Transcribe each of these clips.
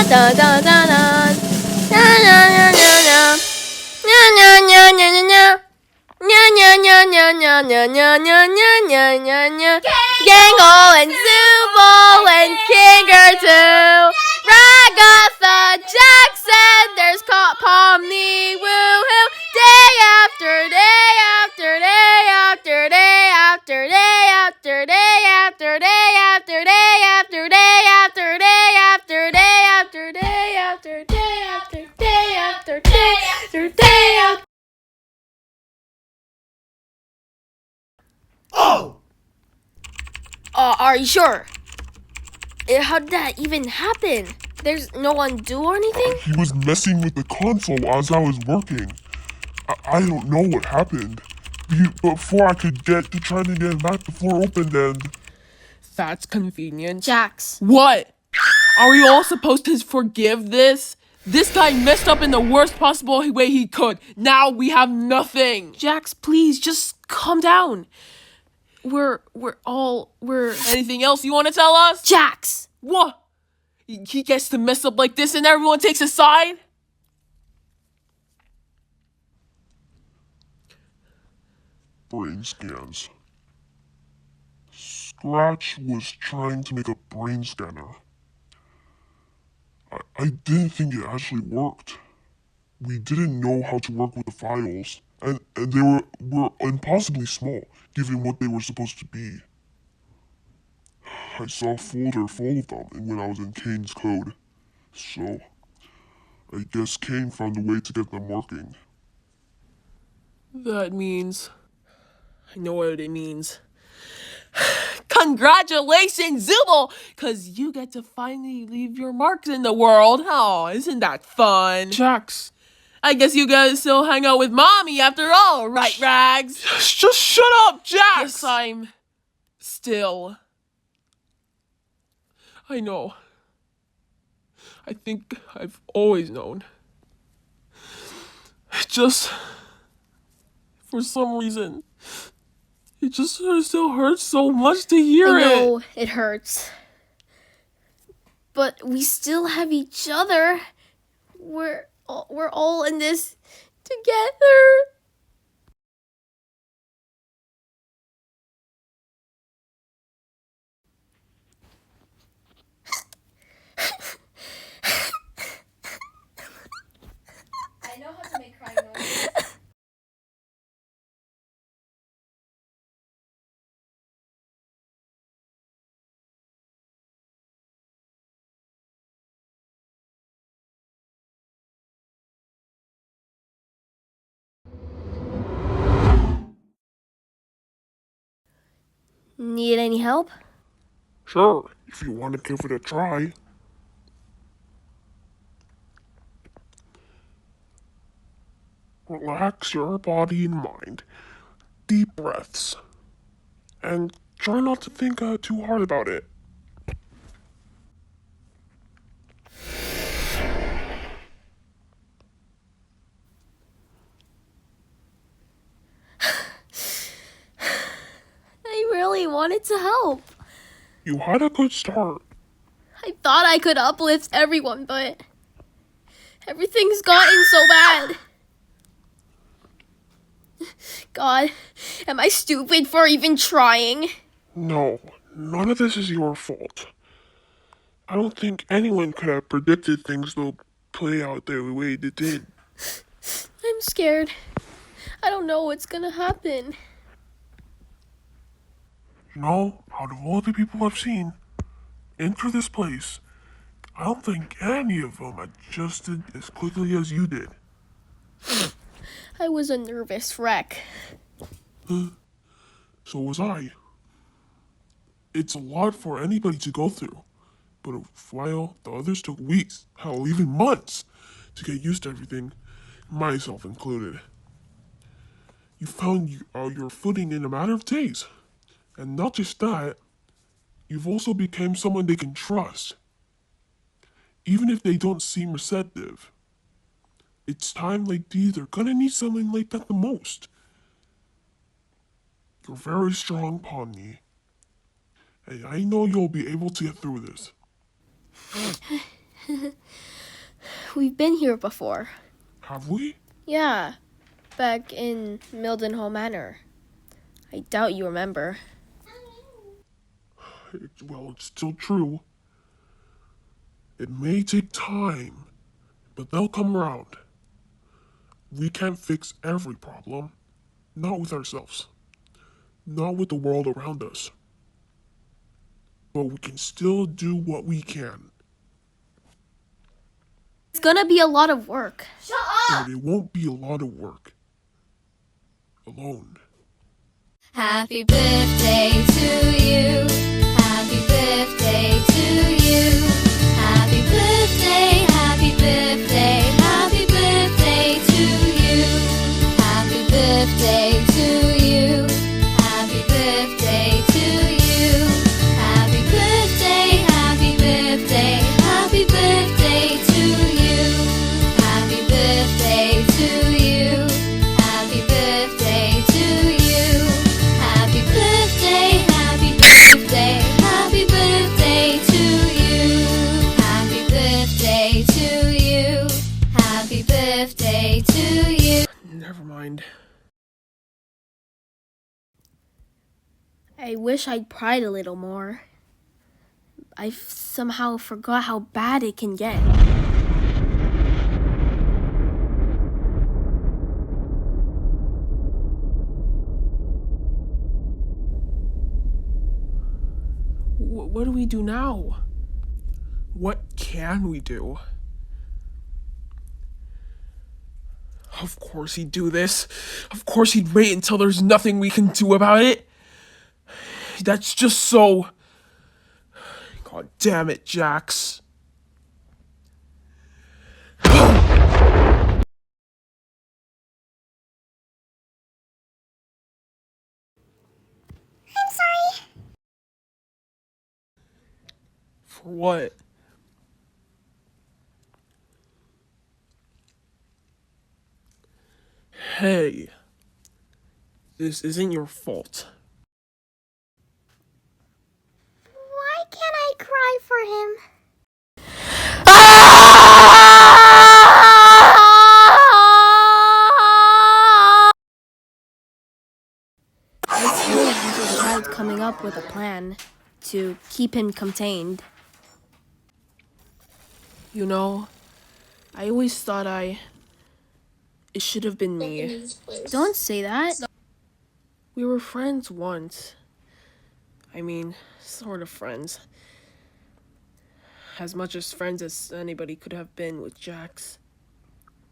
Da da da da. Na na na na na. Na na na na na na. Na na na na na na na na na na na. Gangle and Zooble and Kingertoo. Ragatha, Jackson, there's Pomni, woohoo. Day after day after day after day after day after day after day after day after day after day after day after day after day after day after day after day after. Oh! Are you sure? How did that even happen? There's no undo or anything? He was messing with the console as I was working. I don't know what happened. Before I could get to trying to get him back, the floor opened and... That's convenient. Jax. What? Are we all supposed to forgive this? This guy messed up in the worst possible way he could. Now we have nothing. Jax, please, just calm down. We're Anything else you want to tell us? Jax! What? He gets to mess up like this and everyone takes a side? Brain scans. Scratch was trying to make a brain scanner. I didn't think it actually worked. We didn't know how to work with the files, and they were impossibly small, given what they were supposed to be. I saw a folder full of them when I was in Kane's code, so I guess Kane found a way to get them working. That means... I know what it means. Congratulations, Zooble! Cause you get to finally leave your marks in the world. Oh, isn't that fun? Jax, I guess you guys still hang out with Mommy after all, right, Rags? just shut up, Jax! Yes, I'm... still... I know. I think I've always known. Just... for some reason... it just still hurts so much to hear I it. know it hurts. But we still have each other. We're all in this together. I know how to make crying noises. Need any help? Sure, if you want to give it a try. Relax your body and mind. Deep breaths. And try not to think too hard about it. I really wanted to help. You had a good start. I thought I could uplift everyone, but everything's gotten so bad. God, am I stupid for even trying? No, none of this is your fault. I don't think anyone could have predicted things will play out the way they did. I'm scared. I don't know what's gonna happen. No, out of all the people I've seen enter this place, I don't think any of them adjusted as quickly as you did. I was a nervous wreck. So was I. It's a lot for anybody to go through, but while the others took weeks, hell, even months, to get used to everything, myself included. You found your footing in a matter of days. And not just that, you've also become someone they can trust. Even if they don't seem receptive. It's time like these, they're gonna need someone like that the most. You're very strong, Pomni. And I know you'll be able to get through this. we've been here before. Have we? Yeah, back in Mildenhall Manor. I doubt you remember. Well, it's still true. It may take time, but they'll come around. We can't fix every problem. Not with ourselves. Not with the world around us. But we can still do what we can. It's gonna be a lot of work. But it won't be a lot of work. Alone. Happy birthday to you. Happy birthday to you. Happy birthday, happy birthday, happy birthday to you. Happy birthday to you. Happy birthday to you. Happy birthday, happy birthday, happy birthday to you. Happy birthday to you. Happy birthday to you. Happy birthday, happy birthday, happy birthday to you. Happy birthday to you. Happy birthday to you. Never mind. I wish I'd pried a little more. I somehow forgot how bad it can get. What do we do now? What can we do? Of course he'd do this. Of course he'd wait until there's nothing we can do about it. That's just so... God damn it, Jax. For what? Hey, this isn't your fault. Why can't I cry for him? It's good you tried coming up with a plan to keep him contained. You know, I always thought it should have been me. Don't say that. We were friends once. I mean, sort of friends. As much as friends as anybody could have been with Jax.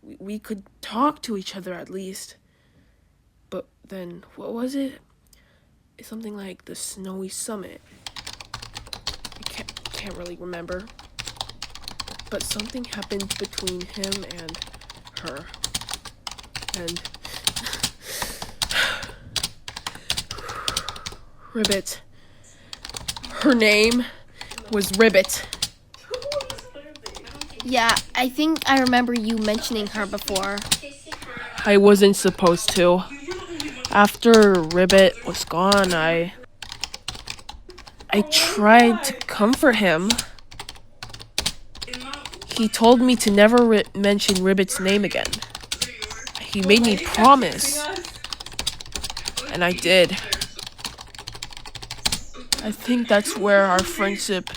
We could talk to each other at least. But then, what was it? It's something like the Snowy Summit. I can't really remember. But something happened between him and her. And... Ribbit. Her name was Ribbit. Yeah, I think I remember you mentioning her before. I wasn't supposed to. After Ribbit was gone, I tried to comfort him. He told me to never mention Ribbit's name again. He made me promise. And I did. I think that's where our friendship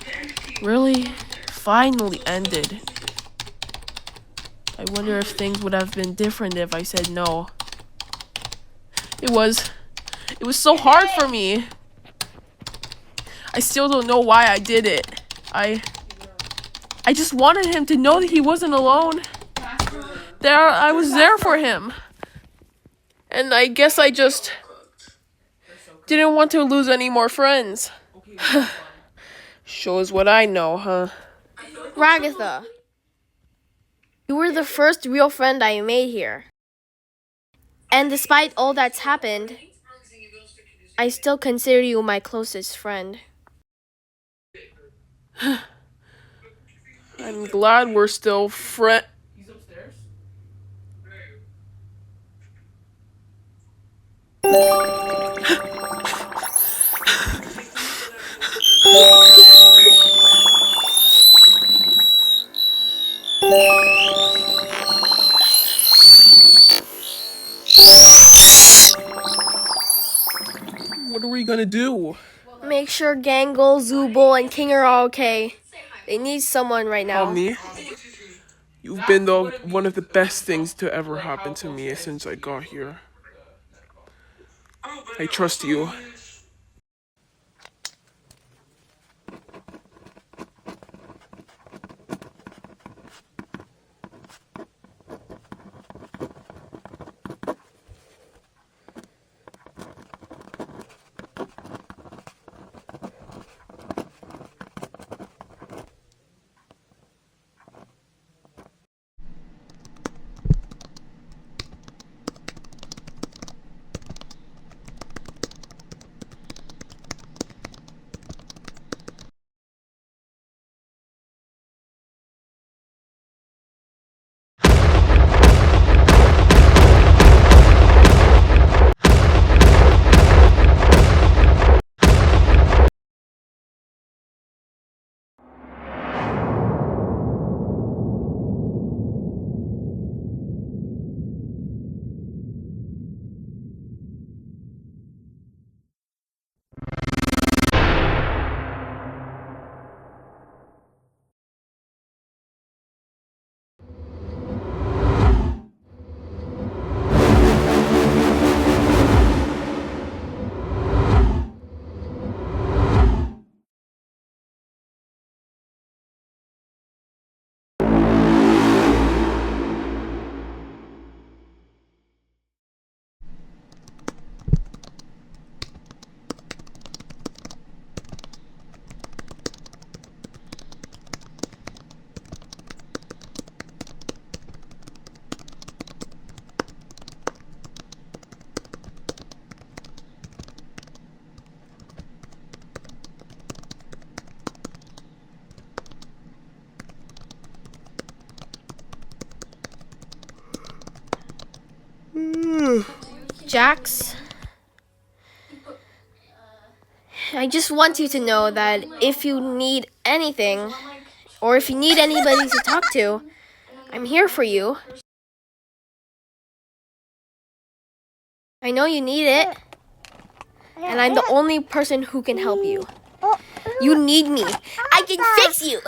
really finally ended. I wonder if things would have been different if I said no. It was so hard for me. I still don't know why I did it. I just wanted him to know that he wasn't alone. I was there for him. And I guess I just didn't want to lose any more friends. Shows what I know, huh? Ragatha, you were the first real friend I made here. And despite all that's happened, I still consider you my closest friend. I'm glad we're still friends. He's upstairs? What are we gonna do? Make sure Gangle, Zooble, and King are all okay. They need someone right now. Me? You've been one of the best things to ever happen to me since I got here. I trust you. Jax, I just want you to know that if you need anything, or if you need anybody to talk to, I'm here for you. I know you need it, and I'm the only person who can help you. You need me. I can fix you.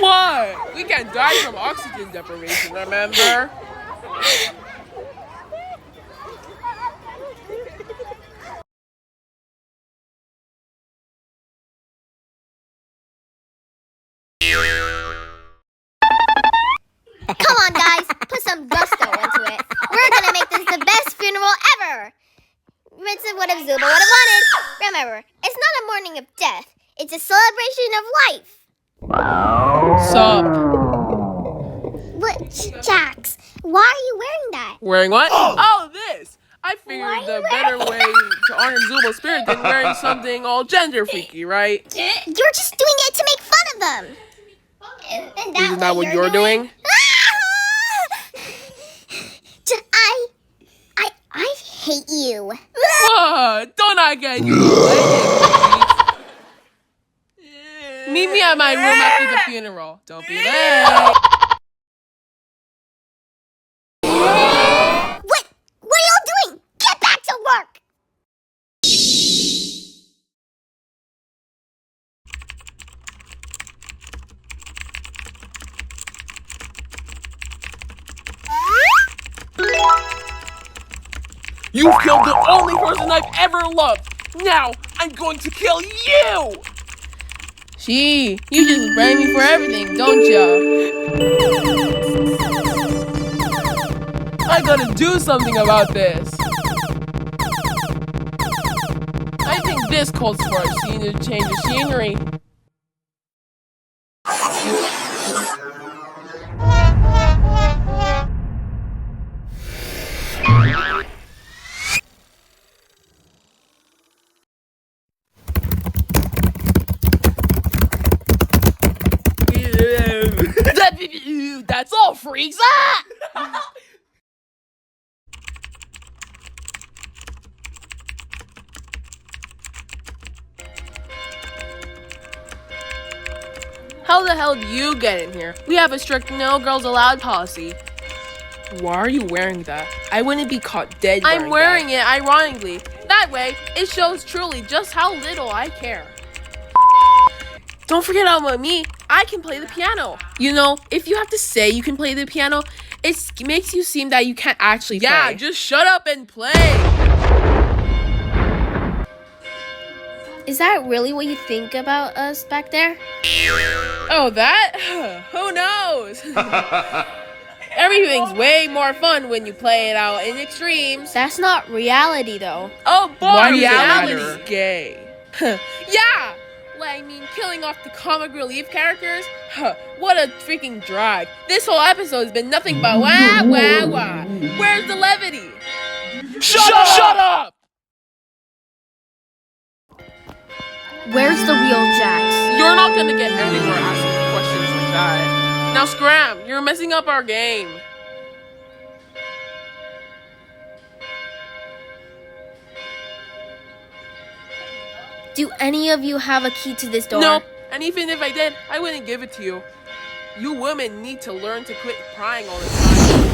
What? We can't die from oxygen deprivation, remember? Come on, guys, put some gusto into it. We're gonna make this the best funeral ever. Vincent would have Zuba would have wanted. Remember, it's not a mourning of death. It's a celebration of life. Sup? But, Jax, why are you wearing that? Wearing what? Oh, this! I figured the better way to honor Zubo's spirit than wearing something all gender freaky, right? You're just doing it to make fun of them. And Isn't that what you're doing? I hate you. Don't I get you? Meet me at my room after the funeral. Don't be late. What are y'all doing? Get back to work. You killed the only person I've ever loved. Now I'm going to kill you. Gee, you just blame me for everything, don't ya? I gotta do something about this. I think this calls for a scene to change the scenery. cats, all freaks. Ah! How the hell do you get in here? We have a strict no girls allowed policy. Why are you wearing that? I wouldn't be caught dead I'm wearing it ironically. That way, it shows truly just how little I care. Don't forget about me. I can play the piano. You know, if you have to say you can play the piano, it makes you seem that you can't actually play. Yeah, just shut up and play. Is that really what you think about us back there? Oh, that? Who knows? Everything's way more fun when you play it out in extremes. That's not reality, though. Oh boy, Why does it reality's matter? gay. Yeah! Well, I mean, killing off the comic relief characters? What a freaking drag. This whole episode has been nothing but wah, wah, wah. Where's the levity? Shut up! Where's the real Jax? You're not gonna get anywhere asking questions like that. Now Scram, you're messing up our game. Do any of you have a key to this door? Nope. And even if I did, I wouldn't give it to you. You women need to learn to quit prying all the time.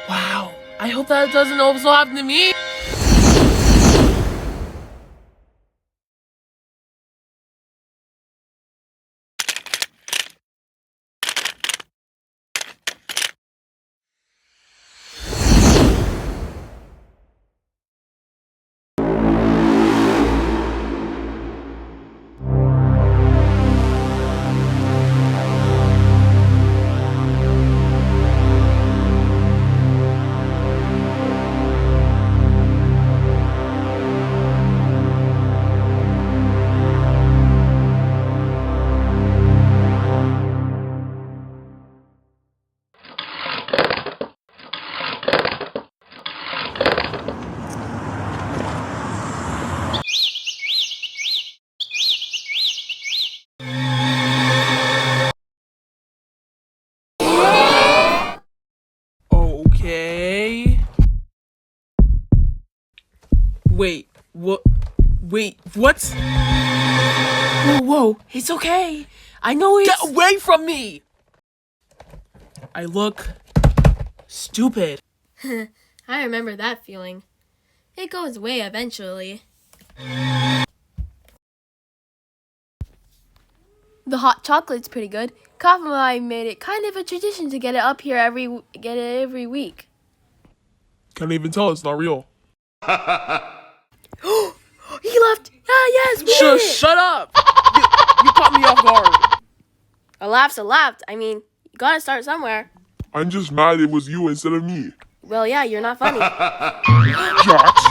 Wow. I hope that doesn't also happen to me. Okay. Wait, what? Wait, what? Whoa, it's okay. I know it's— Get away from me! I look stupid. I remember that feeling. It goes away eventually. The hot chocolate's pretty good. Coffee and I made it kind of a tradition to get it up here every week. Can't even tell it's not real. He left! Ah, yes, we did it! Shut up! You caught me off guard. A laugh's a laugh. I mean, you gotta start somewhere. I'm just mad it was you instead of me. Well, yeah, you're not funny. Jax!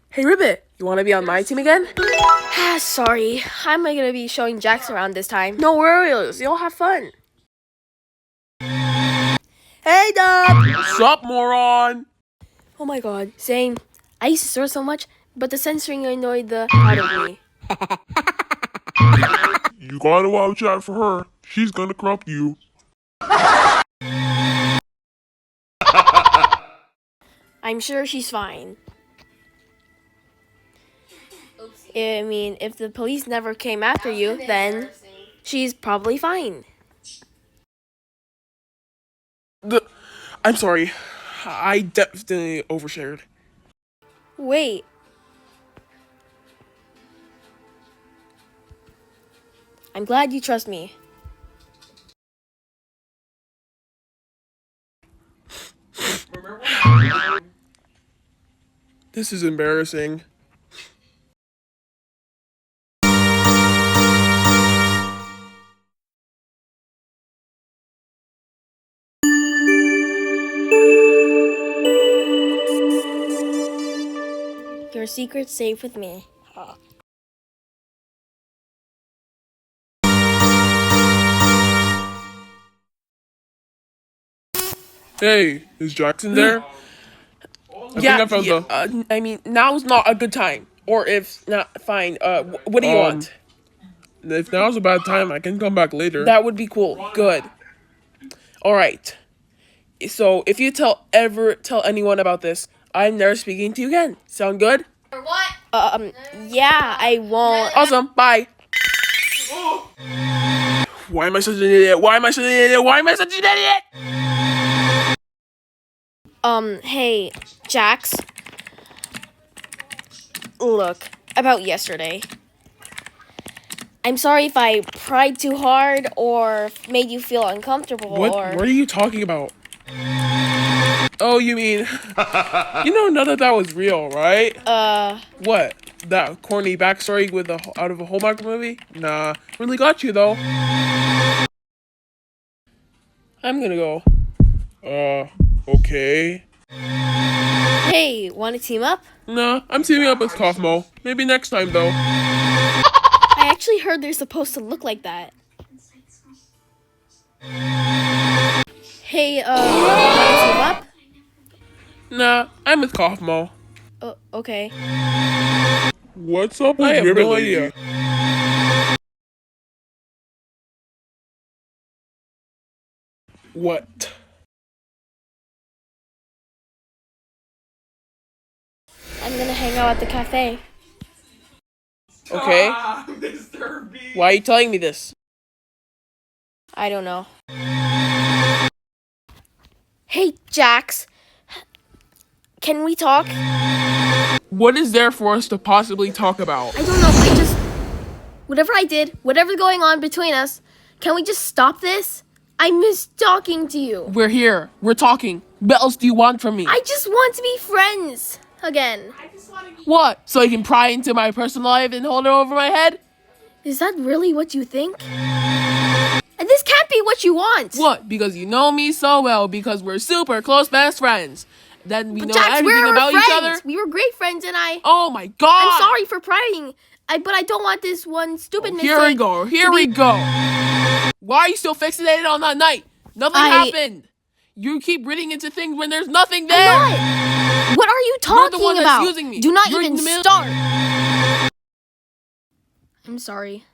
Hey, Ribbit, you want to be on my team again? Ah, sorry. I'm gonna be showing Jax around this time. No worries, you'll have fun. Hey, Dad! Sup, moron? Oh my god, Zane. I used to swear so much, but the censoring annoyed the out of me. You gotta watch out for her. She's gonna crop you. I'm sure she's fine. I mean, if the police never came after you, then she's probably fine. I'm sorry. I definitely overshared. Wait. I'm glad you trust me. This is embarrassing. Your secret's safe with me. Hey, is Jackson there? I found I mean, now's not a good time. Or if not, fine. What do you want? If now's a bad time, I can come back later. That would be cool. Good. All right. So if you tell anyone about this, I'm never speaking to you again. Sound good? Yeah, I won't. Awesome. Bye. Why am I such an idiot? Why am I such an idiot? Why am I such an idiot? Hey, Jax. Look, about yesterday. I'm sorry if I pried too hard or made you feel uncomfortable What are you talking about? Oh, you mean none of that was real, right? What? That corny backstory with out of a Hallmark movie? Nah, really got you though. I'm gonna go. Okay. Hey, wanna team up? Nah, I'm teaming up with Kaufmo. Maybe next time though. I actually heard they're supposed to look like that. Hey, wanna team up? Nah, I'm with Kaufmo. Okay. What's up with I have Ribbon no Lady? idea. What? I'm gonna hang out at the cafe. Okay. Why are you telling me this? I don't know. Hey, Jax. Can we talk? What is there for us to possibly talk about? I don't know. Whatever I did, whatever's going on between us, can we just stop this? I miss talking to you. We're here. We're talking. What else do you want from me? I just want to be friends again. What? So you can pry into my personal life and hold it over my head? Is that really what you think? And this can't be what you want. What? Because you know me so well. Because we're super close best friends. Then we know Jax, everything we're about friends. each other. We were great friends, and Oh my god! I'm sorry for prying. But I don't want this one stupidness. Here we go. Here we go. Why are you still fixated on that night? Nothing happened. You keep reading into things when there's nothing there. I'm not. What are you talking the one that's about? using me. Do not You're even in the middle- start. I'm sorry.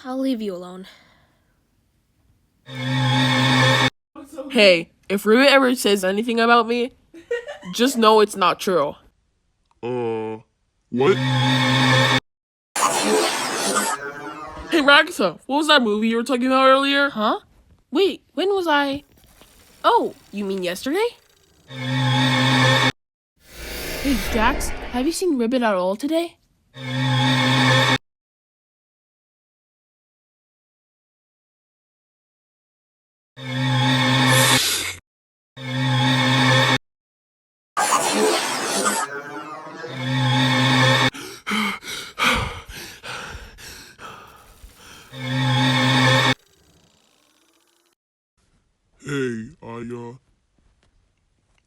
I'll leave you alone. Hey, if Ruben ever says anything about me, just know it's not true. What? Hey, Ragatha, what was that movie you were talking about earlier? Huh? Wait, when was I? Oh, you mean yesterday? Hey, Jax, have you seen Ribbit at all today? Hey,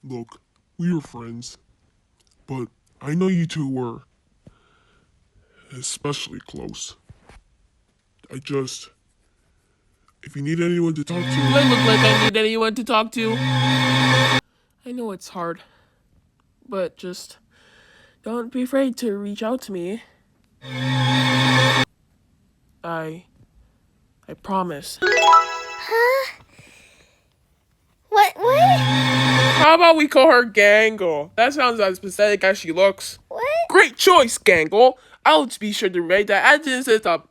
look, we were friends, but I know you two were especially close. If you need anyone to talk Do to, I look like I need anyone to talk to? I know it's hard, but just don't be afraid to reach out to me. I promise. What? How about we call her Gangle? That sounds as pathetic as she looks. What? Great choice, Gangle. I'll just be sure to write that attendance up.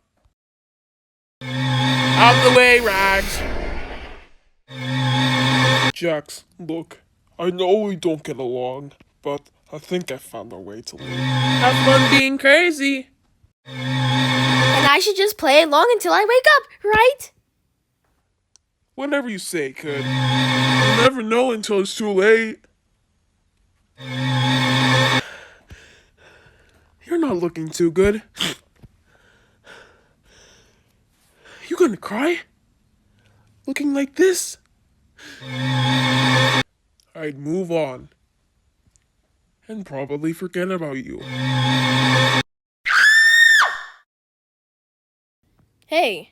Out of the way, Rags. Jax, look, I know we don't get along, but I think I found a way to leave. Have fun being crazy. And I should just play along until I wake up, right? Whatever you say, kid. You'll never know until it's too late. You're not looking too good. You gonna cry? Looking like this? I'd move on. And probably forget about you. Hey.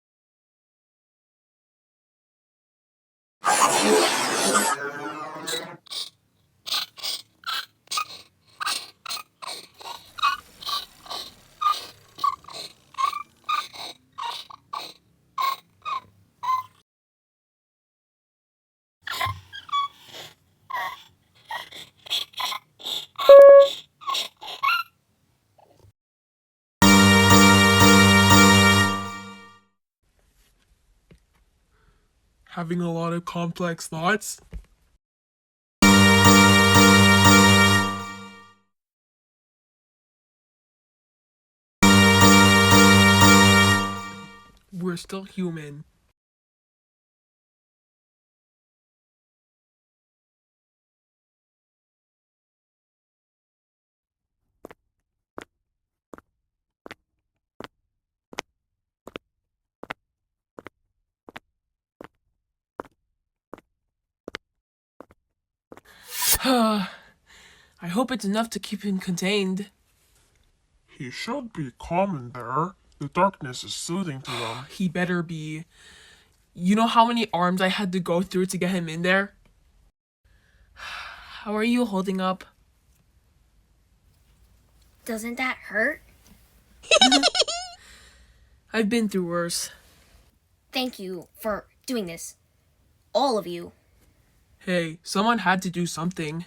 Having a lot of complex thoughts? We're still human. I hope it's enough to keep him contained. He should be calm in there. The darkness is soothing to him. He better be. You know how many arms I had to go through to get him in there? How are you holding up? Doesn't that hurt? I've been through worse. Thank you for doing this. All of you. Hey, someone had to do something.